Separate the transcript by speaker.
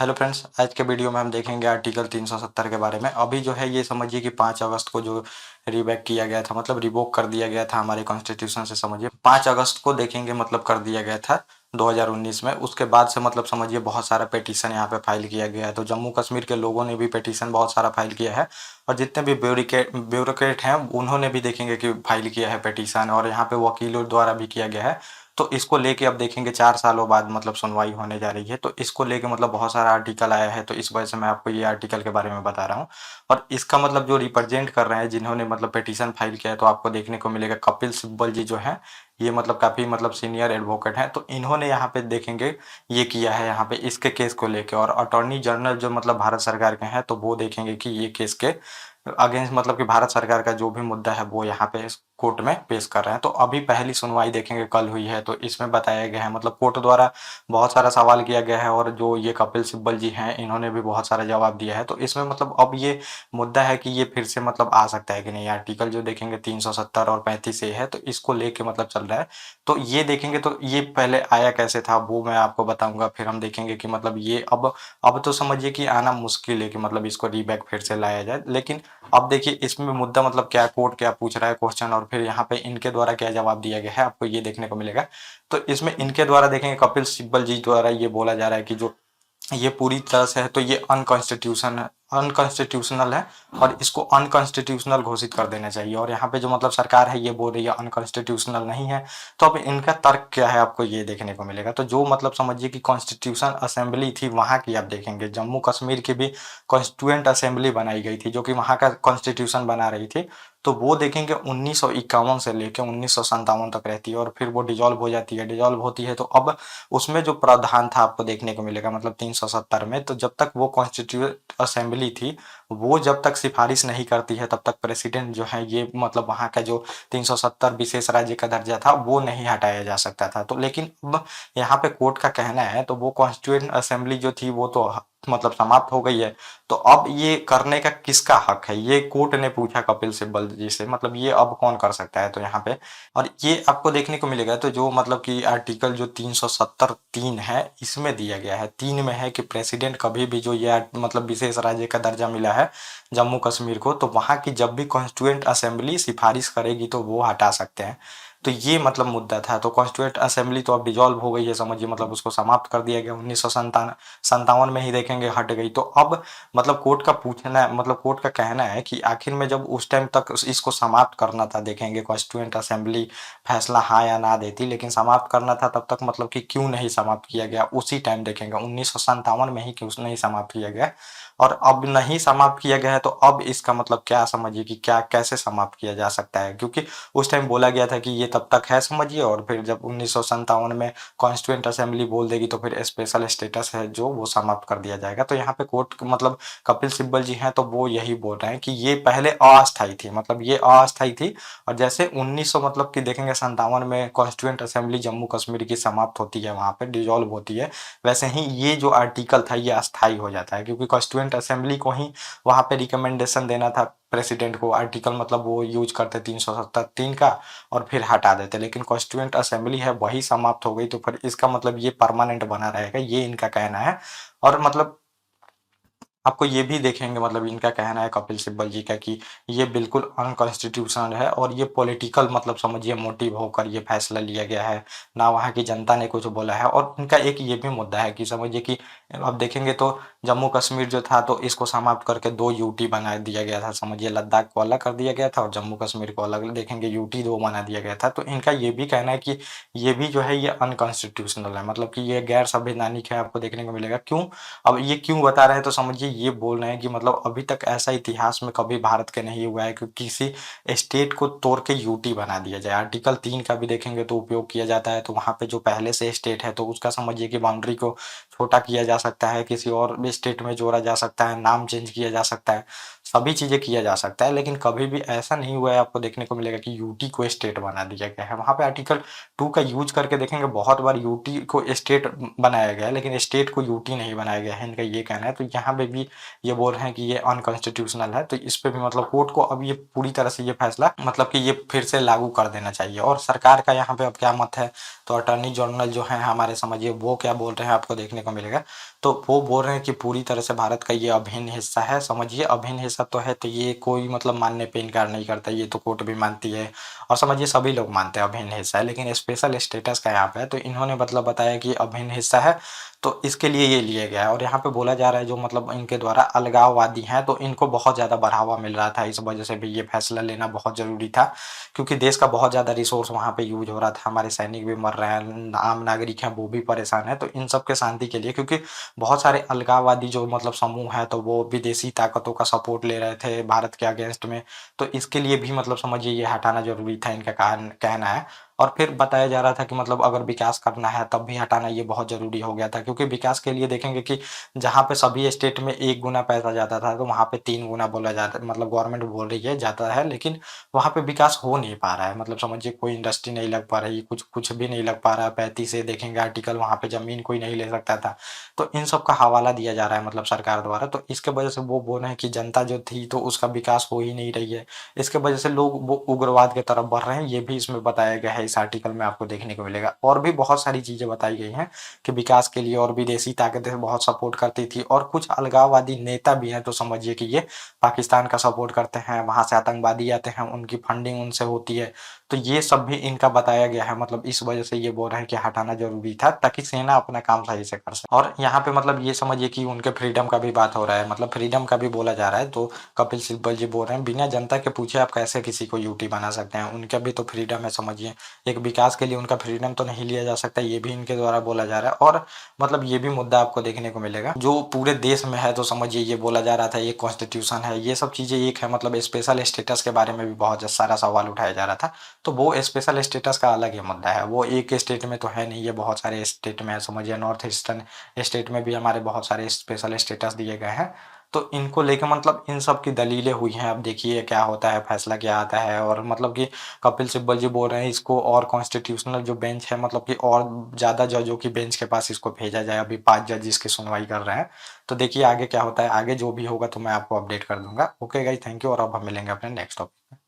Speaker 1: Hello friends, आज के video में हम देखेंगे आर्टिकल 370 के बारे में। अभी जो है ये समझिए कि 5 अगस्त को जो रिवैक किया गया था, मतलब रिवोक कर दिया गया था हमारे कॉन्स्टिट्यूशन से। समझिए 5 अगस्त को देखेंगे मतलब कर दिया गया था 2019 में। उसके बाद से मतलब समझिए बहुत सारा पिटीशन यहाँ पे फाइल किया गया है। तो जम्मू कश्मीर के लोगों ने भी पिटीशन बहुत सारा फाइल किया है, और जितने भी ब्यूरोक्रेट हैं उन्होंने भी देखेंगे कि फाइल किया है पिटीशन, और यहाँ पे वकीलों द्वारा भी किया गया है। तो इसको लेके अब देखेंगे 4 सालों बाद मतलब सुनवाई होने जा रही है। तो इसको लेके मतलब बहुत सारा आर्टिकल आया है, तो इस वजह से मैं आपको ये आर्टिकल के बारे में बता रहा हूँ। और इसका मतलब जो रिप्रेजेंट कर रहे हैं, जिन्होंने मतलब पिटीशन फाइल किया है, तो आपको देखने को मिलेगा कपिल सिब्बल जी जो हैं, ये मतलब काफ़ी मतलब सीनियर एडवोकेट हैं। तो इन्होंने यहाँ पे देखेंगे ये किया है यहाँ पे इसके केस को लेके। और अटॉर्नी जनरल जो मतलब भारत सरकार के हैं, तो वो देखेंगे कि ये केस के अगेंस्ट मतलब कि भारत सरकार का जो भी मुद्दा है वो यहाँ पे कोर्ट में पेश कर रहे हैं। तो अभी पहली सुनवाई देखेंगे कल हुई है, तो इसमें बताया गया है मतलब कोर्ट द्वारा बहुत सारा सवाल किया गया है, और जो ये कपिल सिब्बल जी हैं इन्होंने भी बहुत सारा जवाब दिया है। तो इसमें मतलब अब ये मुद्दा है कि ये फिर से मतलब आ सकता है कि नहीं। आर्टिकल जो देखेंगे 370 और 35 ए है, तो इसको लेके मतलब चल रहा है। तो ये देखेंगे तो ये पहले आया कैसे था वो मैं आपको बताऊंगा। फिर हम देखेंगे कि मतलब ये अब तो समझिए कि आना मुश्किल है कि मतलब इसको रीबैक फिर से लाया जाए। लेकिन अब देखिए इसमें मुद्दा मतलब क्या, कोर्ट क्या पूछ रहा है क्वेश्चन, और फिर यहाँ पे इनके द्वारा क्या जवाब दिया गया है, आपको ये देखने को मिलेगा। तो इसमें इनके द्वारा देखेंगे, कपिल सिब्बल जी द्वारा ये बोला जा रहा है कि जो ये पूरी तरह से है तो ये अनकॉन्स्टिट्यूशनल है, और इसको अनकॉन्स्टिट्यूशनल घोषित कर देना चाहिए। और यहाँ पे जो मतलब सरकार है ये बोल रही है अनकॉन्स्टिट्यूशनल नहीं है। तो अब इनका तर्क क्या है आपको ये देखने को मिलेगा। तो जो मतलब समझिए कि कॉन्स्टिट्यूशन असेंबली थी वहाँ की, आप देखेंगे जम्मू कश्मीर की भी कॉन्स्टिट्यूएंट असेंबली बनाई गई थी जो कि वहाँ का कॉन्स्टिट्यूशन बना रही थी। तो वो देखेंगे 1951 से लेकर 1957 तक रहती है, और फिर वो डिजॉल्व हो जाती है। डिजॉल्व होती है तो अब उसमें जो प्रावधान था आपको देखने को मिलेगा मतलब 370 में, तो जब तक वो कॉन्स्टिट्यूएंट असेंबली थी वो जब तक सिफारिश नहीं करती है तब तक प्रेसिडेंट जो है ये मतलब वहाँ का जो 370 विशेष राज्य का दर्जा था वो नहीं हटाया जा सकता था। तो लेकिन अब यहाँ पे कोर्ट का कहना है, तो वो कॉन्स्टिट्यूएंट असेंबली जो थी वो तो मतलब समाप्त हो गई है। तो अब ये करने का किसका हक है, ये कोर्ट ने पूछा कपिल सिब्बल जी से, मतलब ये अब कौन कर सकता है। तो यहाँ पे और ये आपको देखने को मिलेगा। तो जो मतलब कि आर्टिकल जो 370 3 है इसमें दिया गया है, 3 में है कि प्रेसिडेंट कभी भी जो ये मतलब विशेष राज्य का दर्जा मिला है जम्मू कश्मीर को, तो वहाँ की जब भी कॉन्स्टिट्यूएंट असेंबली सिफारिश करेगी तो वो हटा सकते हैं। तो ये मतलब मुद्दा था। तो कॉन्स्टिट्यूएंट असेंबली तो अब डिजॉल्व हो गई है, समझिए मतलब उसको समाप्त कर दिया गया 1957 में ही देखेंगे हट गई। तो अब मतलब कोर्ट का पूछना मतलब कोर्ट का कहना है कि आखिर में जब उस टाइम तक इसको समाप्त करना था, देखेंगे कॉन्स्टिट्यूएंट असेंबली फैसला हाँ या ना देती, लेकिन समाप्त करना था तब तक मतलब कि क्यों नहीं समाप्त किया गया उसी टाइम, देखेंगे 1957 में ही क्यों नहीं समाप्त किया गया। और अब नहीं समाप्त किया गया है, तो अब इसका मतलब क्या समझिए कि क्या कैसे समाप्त किया जा सकता है, क्योंकि उस टाइम बोला गया था कि ये तब तक है समझिए, और फिर जब 1957 में कॉन्स्टिट्यूएंट असेंबली बोल देगी तो फिर स्पेशल स्टेटस है जो वो समाप्त कर दिया जाएगा। तो यहाँ पे कोर्ट मतलब कपिल सिब्बल जी हैं तो वो यही बोल रहे हैं कि ये पहले अस्थायी थी, मतलब ये अस्थायी थी। और जैसे 1900 मतलब कि देखेंगे 57 में कॉन्स्टिट्यूएंट असेंबली जम्मू कश्मीर की समाप्त होती है, वहाँ पे डिजॉल्व होती है, वैसे ही ये जो आर्टिकल था ये अस्थायी हो जाता है, क्योंकि कॉन्स्टिट्यूएंट असेंबली को ही वहाँ पे रिकमेंडेशन देना था प्रेसिडेंट को। आर्टिकल मतलब वो यूज करते 370 3 का और फिर हटा देते, लेकिन कॉन्स्टिट्यूएंट असेंबली है वही समाप्त हो गई, तो फिर इसका मतलब ये परमानेंट बना रहेगा, ये इनका कहना है। और मतलब आपको ये भी देखेंगे मतलब इनका कहना है कपिल सिब्बल जी का कि ये बिल्कुल अनकॉन्स्टिट्यूशनल है, और ये पॉलिटिकल मतलब समझिए मोटिव होकर ये फैसला लिया गया है, ना वहाँ की जनता ने कुछ बोला है। और इनका एक ये भी मुद्दा है कि समझिए कि अब देखेंगे तो जम्मू कश्मीर जो था तो इसको समाप्त करके 2 यूटी बना दिया गया था, समझिए लद्दाख को अलग कर दिया गया था और जम्मू कश्मीर को अलग, देखेंगे यूटी 2 बना दिया गया था। तो इनका ये भी कहना है कि ये भी जो है ये अनकॉन्स्टिट्यूशनल है, मतलब कि ये गैर संवैधानिक है, आपको देखने को मिलेगा। क्यों, अब ये क्यों बता रहे हैं, तो समझिए ये बोल रहे हैं कि मतलब अभी तक ऐसा इतिहास में कभी भारत के नहीं हुआ है कि किसी स्टेट को तोड़ के यूटी बना दिया जाए। आर्टिकल 3 का भी देखेंगे तो उपयोग किया जाता है, तो वहाँ पे जो पहले से स्टेट है तो उसका समझिए कि बाउंड्री को छोटा किया जा सकता है, किसी और स्टेट में जोड़ा जा सकता है, नाम चेंज किया जा सकता है, सभी चीज़ें किया जा सकता है। लेकिन कभी भी ऐसा नहीं हुआ है, आपको देखने को मिलेगा कि यूटी को स्टेट बना दिया गया है। वहाँ पे आर्टिकल 2 का यूज करके देखेंगे बहुत बार यूटी को स्टेट बनाया गया है, लेकिन स्टेट को यूटी नहीं बनाया गया है, इनका ये कहना है। तो यहाँ पे भी भी ये बोल रहे हैं कि ये अनकॉन्स्टिट्यूशनल है, तो इस पे भी मतलब कोर्ट को अब ये पूरी तरह से ये फैसला मतलब कि ये फिर से लागू कर देना चाहिए। और सरकार का यहाँ पे अब क्या मत है, तो अटॉर्नी जनरल जो है हमारे समझिए वो क्या बोल रहे हैं आपको देखने को मिलेगा। तो वो बोल रहे हैं कि पूरी तरह से भारत का ये अभिन्न हिस्सा है, समझिए अभिन्न हिस्सा तो है, तो ये कोई मतलब मानने पे इनकार नहीं करता, ये तो कोर्ट भी मानती है और समझिए सभी लोग मानते हैं अभिन्न हिस्सा है। लेकिन स्पेशल स्टेटस का यहाँ पे है, तो इन्होंने मतलब बताया कि अभिन्न हिस्सा है, तो इसके लिए ये लिया गया है। और यहाँ पे बोला जा रहा है जो मतलब इनके द्वारा अलगाववादी हैं, तो इनको बहुत ज़्यादा बढ़ावा मिल रहा था, इस वजह से भी ये फैसला लेना बहुत ज़रूरी था, क्योंकि देश का बहुत ज़्यादा रिसोर्स वहाँ पे यूज हो रहा था, हमारे सैनिक भी मर रहे हैं, आम नागरिक हैं वो भी परेशान है। तो इन सब के शांति के लिए, क्योंकि बहुत सारे अलगाववादी जो मतलब समूह है, तो वो विदेशी ताकतों का सपोर्ट ले रहे थे भारत के अगेंस्ट में, तो इसके लिए भी मतलब समझिए ये हटाना जरूरी था, इनका कहना है। और फिर बताया जा रहा था कि मतलब अगर विकास करना है तब भी हटाना ये बहुत ज़रूरी हो गया था, क्योंकि विकास के लिए देखेंगे कि जहाँ पे सभी स्टेट में 1 गुना पैसा जाता था, तो वहाँ पे 3 गुना बोला जाता, मतलब गवर्नमेंट बोल रही है जाता है, लेकिन वहाँ पे विकास हो नहीं पा रहा है। मतलब समझिए कोई इंडस्ट्री नहीं लग पा रही, कुछ कुछ भी नहीं लग पा रहा है। 35 से देखेंगे आर्टिकल, वहाँ पे ज़मीन कोई नहीं ले सकता था। तो इन सब का हवाला दिया जा रहा है मतलब सरकार द्वारा, तो इसके वजह से वो बोल रहे हैं कि जनता जो थी तो उसका विकास हो ही नहीं रही है। इसके वजह से लोग वो उग्रवाद की तरफ बढ़ रहे हैं, ये भी इसमें बताया गया है, इस आर्टिकल में आपको देखने को मिलेगा। और भी बहुत सारी चीज़ें बताई गई हैं कि विकास के लिए और विदेशी ताकतें बहुत सपोर्ट करती थी, और कुछ अलगाववादी नेता भी हैं, तो समझिए कि ये पाकिस्तान का सपोर्ट करते हैं, वहाँ से आतंकवादी आते हैं, उनकी फंडिंग उनसे होती है। तो ये सब भी इनका बताया गया है, मतलब इस वजह से ये बोल रहे हैं कि हटाना ज़रूरी था, ताकि सेना अपना काम सही से कर सके। और यहाँ पे मतलब ये समझिए कि उनके फ्रीडम का भी बात हो रहा है, मतलब फ्रीडम का भी बोला जा रहा है। तो कपिल सिब्बल जी बोल रहे हैं बिना जनता के पूछे आप कैसे किसी को यूटी बना सकते हैं, उनका भी तो फ्रीडम है समझिए। एक विकास के लिए उनका फ्रीडम तो नहीं लिया जा सकता, ये भी इनके द्वारा बोला जा रहा है। और मतलब ये भी मुद्दा आपको देखने को मिलेगा जो पूरे देश में है, तो समझिए ये बोला जा रहा था ये कॉन्स्टिट्यूशन है, ये सब चीज़ें एक है। मतलब स्पेशल स्टेटस के बारे में भी बहुत सारा सवाल उठाया जा रहा था, तो वो स्पेशल स्टेटस का अलग ही मुद्दा है, वो एक स्टेट में तो है नहीं, ये बहुत सारे स्टेट में है। समझिए नॉर्थ ईस्टर्न स्टेट में भी हमारे बहुत सारे स्पेशल स्टेटस दिए गए हैं, तो इनको लेके मतलब इन सब की दलीलें हुई हैं। अब देखिए क्या होता है, फैसला क्या आता है। और मतलब कि कपिल सिब्बल जी बोल रहे हैं इसको और कॉन्स्टिट्यूशनल जो बेंच है, मतलब कि और ज़्यादा जजों की बेंच के पास इसको भेजा जाए। अभी 5 जज इसकी सुनवाई कर रहे हैं, तो देखिए आगे क्या होता है, आगे जो भी होगा तो मैं आपको अपडेट कर दूंगा। ओके गाइस, थैंक यू, और अब हम मिलेंगे अपने नेक्स्ट टॉपिक में।